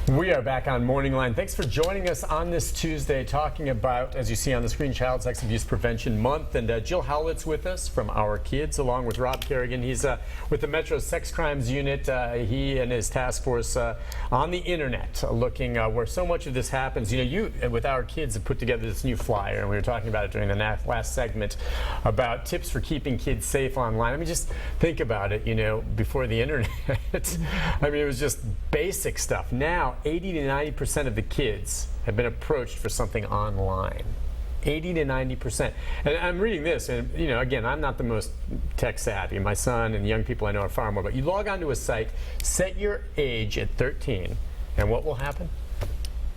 We are back on Morning Line. Thanks for joining us on this Tuesday, talking about, as you see on the screen, Child Sex Abuse Prevention Month. And Jill Howlett's with us from Our Kids, along with Rob Kerrigan. He's with the Metro Sex Crimes Unit. He and his task force on the internet, looking where so much of this happens. You know, you with Our Kids have put together this new flyer, and we were talking about it during the last segment about tips for keeping kids safe online. I mean, just think about it, you know, before the internet. I mean, it was just basic stuff. Now, 80 to 90% of the kids have been approached for something online. 80 to 90%. And I'm reading this, and you know, again, I'm not the most tech savvy. My son and young people I know are far more. But you log onto a site, set your age at 13, and what will happen?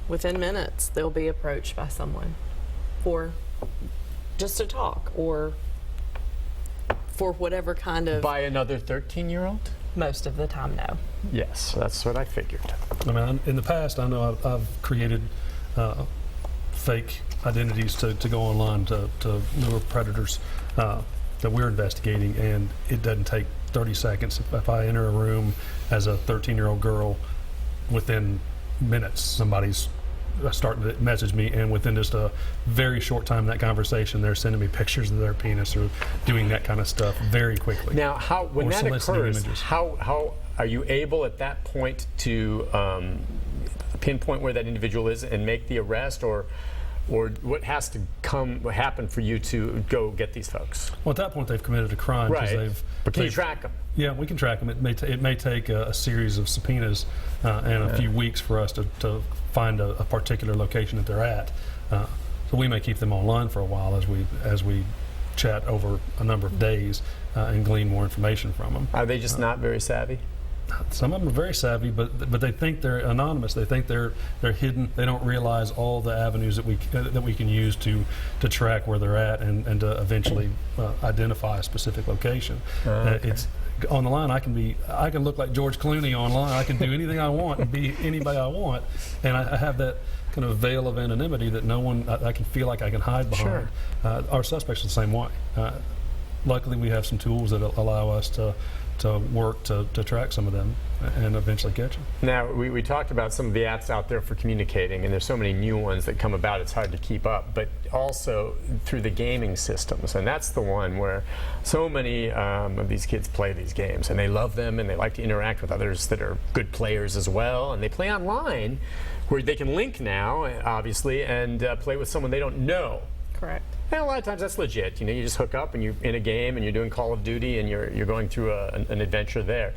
Within minutes, they'll be approached by someone for just to talk or for whatever kind of. By another 13-year-old? Most of the time, no. Yes, that's what I figured. I mean, in the past, I know I've created fake identities to go online to lure predators that we're investigating, and it doesn't take 30 seconds. If I enter a room as a 13-year-old girl, within minutes, somebody's starting to message me, and within just a very short time in that conversation, they're sending me pictures of their penis or doing that kind of stuff very quickly. Now, when that occurs, how are you able at that point to pinpoint where that individual is and make the arrest, or what has to happen for you to go get these folks? Well, at that point, they've committed a crime. Right. But can you track them? Yeah, we can track them. It may take a series of subpoenas and a few weeks for us to find a particular location that they're at. So we may keep them online for a while as we chat over a number of days and glean more information from them. Are they just not very savvy? Some of them are very savvy, but they think they're anonymous. They think they're hidden. They don't realize all the avenues that we can use to track where they're at and to eventually identify a specific location. Okay. It's on the line. I can look like George Clooney online. I can do anything I want and be anybody I want, and I have that kind of veil of anonymity that no one I can feel like I can hide behind. Sure. Our suspects are the same way. Luckily, we have some tools that allow us to work to track some of them and eventually catch them. Now, we talked about some of the apps out there for communicating, and there's so many new ones that come about, it's hard to keep up, but also through the gaming systems, and that's the one where so many of these kids play these games, and they love them, and they like to interact with others that are good players as well, and they play online where they can link now, obviously, and play with someone they don't know. Correct. And a lot of times that's legit. You know, you just hook up and you're in a game and you're doing Call of Duty and you're going through an adventure there.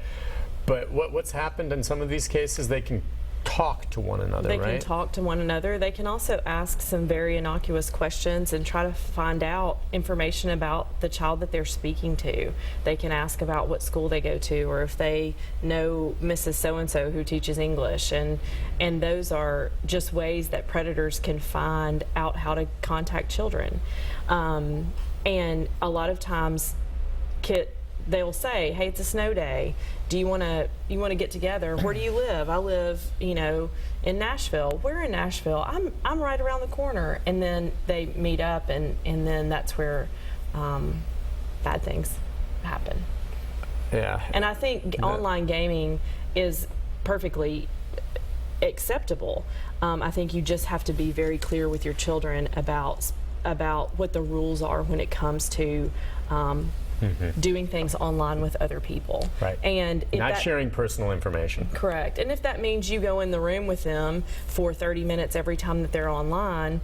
But what's happened in some of these cases, they can talk to one another, They right? can talk to one another. They can also ask some very innocuous questions and try to find out information about the child that they're speaking to. They can ask about what school they go to, or if they know Mrs. So-and-so who teaches English. And those are just ways that predators can find out how to contact children. And a lot of times, they'll say, "Hey, it's a snow day. Do you want to get together? Where do you live?" "I live, you know, in Nashville." "We're in Nashville." I'm right around the corner." And then they meet up, and then that's where bad things happen. Yeah. And I think online gaming is perfectly acceptable. I think you just have to be very clear with your children about what the rules are when it comes to doing things online with other people. Right. And not sharing personal information. Correct. And if that means you go in the room with them for 30 minutes every time that they're online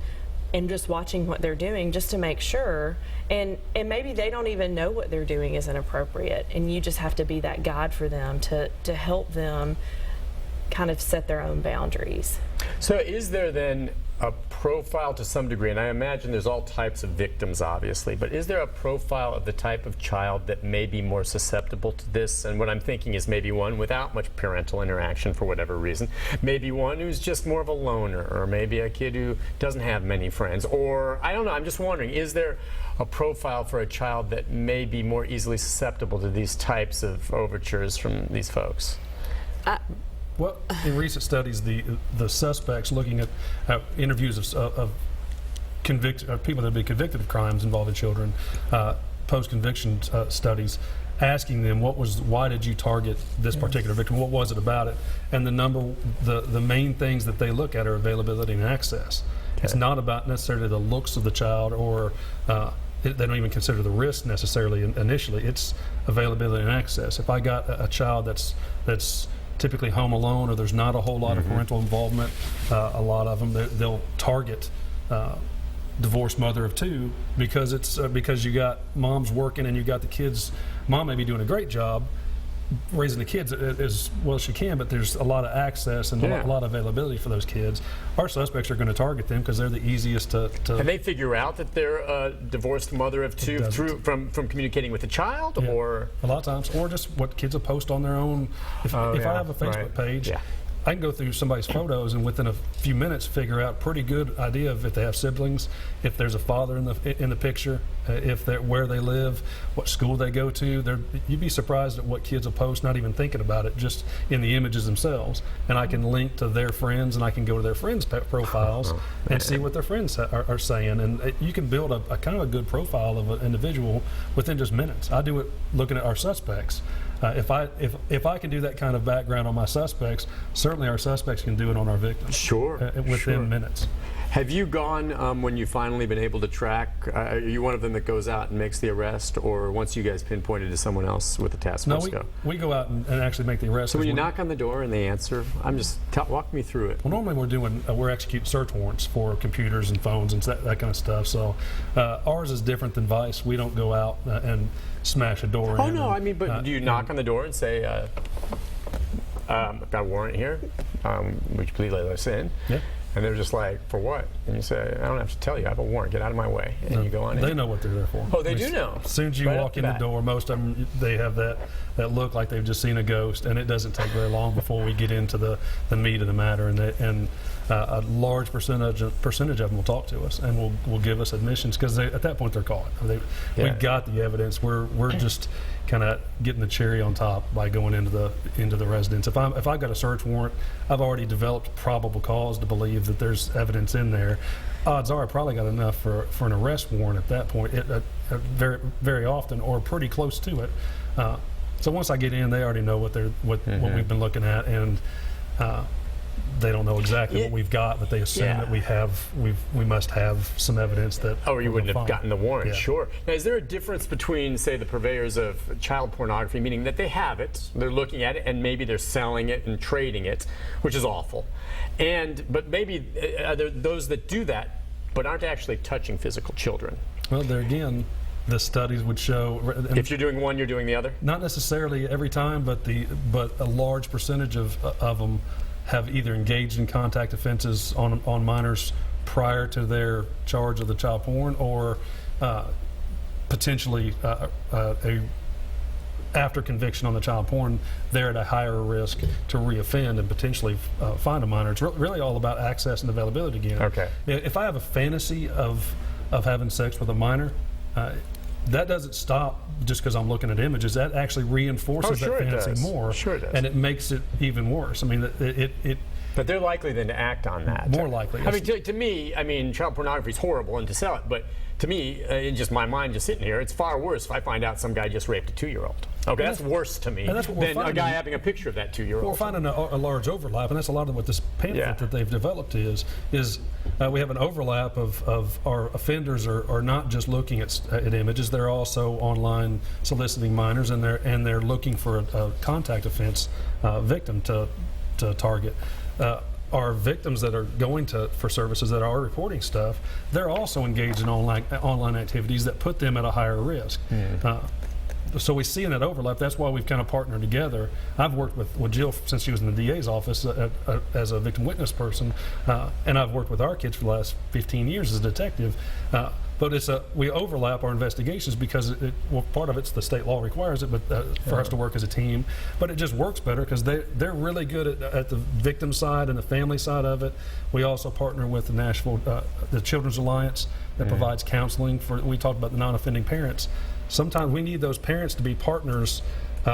and just watching what they're doing just to make sure, and maybe they don't even know what they're doing is inappropriate, and you just have to be that guide for them to help them kind of set their own boundaries. So is there then a profile to some degree, and I imagine there's all types of victims obviously, but is there a profile of the type of child that may be more susceptible to this? And what I'm thinking is maybe one without much parental interaction for whatever reason, maybe one who's just more of a loner, or maybe a kid who doesn't have many friends, or I don't know, I'm just wondering, is there a profile for a child that may be more easily susceptible to these types of overtures from these folks? Well, in recent studies, the suspects, looking at interviews of people that have been convicted of crimes involving children, post-conviction studies, asking them why did you target this particular victim? What was it about it? And the main things that they look at are availability and access. Okay. It's not about necessarily the looks of the child, or they don't even consider the risk necessarily initially. It's availability and access. If I got a child that's typically home alone, or there's not a whole lot of parental involvement, a lot of them they'll target divorced mother of two, because it's because you got mom's working and you got the kids. Mom may be doing a great job raising the kids as well as she can, but there's a lot of access and a lot of availability for those kids. Our suspects are going to target them because they're the easiest to. And they figure out that they're a divorced mother of two from communicating with the child, or a lot of times, or just what kids will post on their own. If I have a Facebook page, I can go through somebody's photos and within a few minutes figure out pretty good idea of if they have siblings, if there's a father in the picture, if they're where they live, what school they go to. You'd be surprised at what kids will post, not even thinking about it, just in the images themselves. And I can link to their friends, and I can go to their friends' profiles and see what their friends are saying. And you can build a kind of a good profile of an individual within just minutes. I do it looking at our suspects. If I can do that kind of background on my suspects, certainly our suspects can do it on our victims. Sure. Within minutes. Have you gone when you've finally been able to track? Are you one of them that goes out and makes the arrest, or once you guys pinpointed to someone else with the task force? No, we go out and actually make the arrest. So when you knock on the door and they answer, walk me through it. Well, normally we're executing search warrants for computers and phones and that kind of stuff. So ours is different than Vice. We don't go out and smash a door in. Oh no, I mean, but do you knock on the door and say, "I've got a warrant here. Would you please let us in?" Yeah. And they're just like, "For what?" And you say, "I don't have to tell you. I have a warrant. Get out of my way." And you go on in. They know what they're there for. Oh, they do know. As soon as you walk in the door, most of them, they have that look like they've just seen a ghost, and it doesn't take very long before we get into the meat of the matter, and a large percentage of them will talk to us and will give us admissions, because at that point they're caught. We've got the evidence. We're just kind of getting the cherry on top by going into the residence. If I've got a search warrant, I've already developed probable cause to believe that there's evidence in there. Odds are I probably got enough for an arrest warrant at that point, very very often, or pretty close to it. So once I get in, they already know what we've been looking at, and they don't know exactly what we've got, but they assume that we must have some evidence that. Or you wouldn't have gotten the warrant. Sure. Now, is there a difference between, say, the purveyors of child pornography, meaning that they have it, they're looking at it, and maybe they're selling it and trading it, which is awful, but maybe are there those that do that but aren't actually touching physical children? Well, there again, the studies would show. If you're doing one, you're doing the other? Not necessarily every time, but a large percentage of them have either engaged in contact offenses on minors prior to their charge of the child porn, or potentially after conviction on the child porn, they're at a higher risk to reoffend and potentially find a minor. It's really all about access and availability again. Okay. If I have a fantasy of having sex with a minor, that doesn't stop just because I'm looking at images. That actually reinforces that fantasy more. Sure it does. And it makes it even worse. I mean, But they're likely then to act on that. More likely. I mean, to me, child pornography is horrible, and to sell it, but to me, in just my mind, just sitting here, it's far worse if I find out some guy just raped a 2-year-old. Okay, that's worse to me than a guy having a picture of that 2-year-old. We're finding a large overlap, and that's a lot of what this pamphlet that they've developed is we have an overlap of our offenders are not just looking at images; they're also online soliciting minors, and they're looking for a contact offense victim to target. Our victims that are going for services that are reporting stuff, they're also engaged in online activities that put them at a higher risk. So we see in that overlap. That's why we've kind of partnered together. I've worked with Jill since she was in the DA's office as a victim witness person, and I've worked with our kids for the last 15 years as a detective. But we overlap our investigations because part of it's the state law requires it, but for us to work as a team. But it just works better because they're really good at the victim side and the family side of it. We also partner with the Children's Alliance that provides counseling we talked about the non-offending parents. Sometimes we need those parents to be partners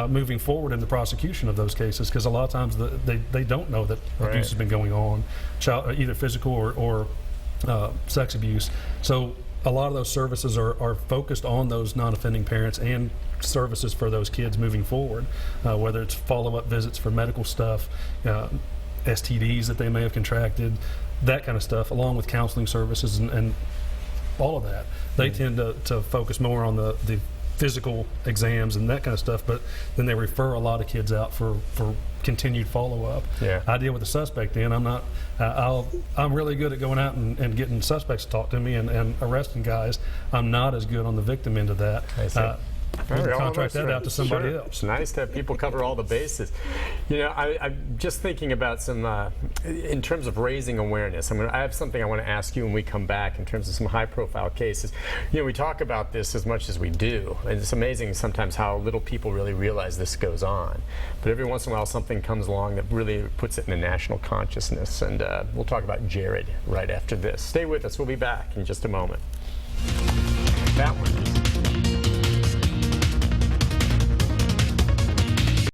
moving forward in the prosecution of those cases, because a lot of times they don't know that abuse has been going on, either physical or sex abuse. So a lot of those services are focused on those non-offending parents and services for those kids moving forward, whether it's follow-up visits for medical stuff, STDs that they may have contracted, that kind of stuff, along with counseling services and all of that. They tend to focus more on the physical exams and that kind of stuff, but then they refer a lot of kids out for continued follow-up. Yeah. I deal with the suspect then. I'm really good at going out and getting suspects to talk to me and arresting guys. I'm not as good on the victim end of that. I see. We can contract that out to somebody Sure. else. It's nice to have people cover all the bases. You know, I'm just thinking about some, in terms of raising awareness. I have something I want to ask you when we come back in terms of some high-profile cases. You know, we talk about this as much as we do, and it's amazing sometimes how little people really realize this goes on. But every once in a while, something comes along that really puts it in the national consciousness. And we'll talk about Jared right after this. Stay with us. We'll be back in just a moment. That one.